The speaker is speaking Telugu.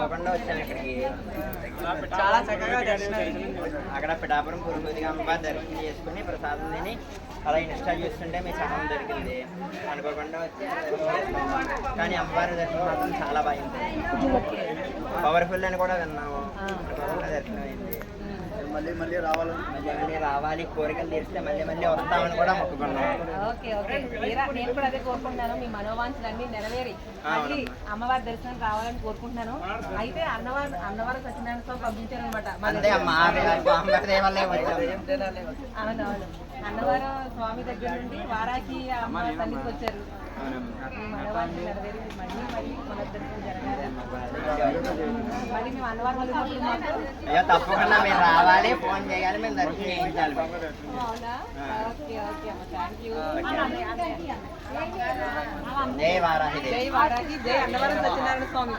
అనుకోకుండా వచ్చాను ఇక్కడికి. చాలా చక్కగా దర్శనం అయింది. అక్కడ పిఠాపురం పురుపతి అమ్మవారి దర్శనం చేసుకుని ప్రసాదం తిని అలా ఇన్స్టా చూస్తుంటే మీ సహనం దొరికింది. అనుకోకుండా వచ్చి కానీ అమ్మవారి దర్శనం మాత్రం చాలా బాగుంది. పవర్ఫుల్ అని కూడా విన్నాము. అనుకోకుండా దర్శనం అయింది. మళ్ళీ మళ్ళీ రావాలి కోరికలు తీరిస్తే మళ్ళీ మళ్ళీ వస్తామని కూడా మొక్కుకున్నాం. ఓకే ఓకే నేను కూడా అదే కోరుకుంటున్నాను. మీ మనోవాంఛలన్నీ నెరవేరి మళ్ళీ అమ్మవారి దర్శనం రావాలని కోరుకుంటున్నాను. అయితే అన్నవారు సత్యనారాయణ స్వామి పంపించారనమాట. అవునవును అన్నవారు స్వామి దగ్గర నుండి వారాకి అమ్మ తల్లికి వచ్చారు. మీ మనోవాంఛలు నెరవేరి మళ్ళీ మళ్ళీ పునర్దర్శనం జరగాలి. మళ్ళీ మేము అన్నవారి వల్ల అయ్యో తప్పకుండా మీరు రావాలి, ఫోన్ చేయాలి, మేము దర్శనం చేయించాలి. అవునా ఓకే ఓకే అమ్మ థ్యాంక్ యూ. జై వారాహి జై వారాహి జై అన్నవరం సత్యనారాయణ స్వామి.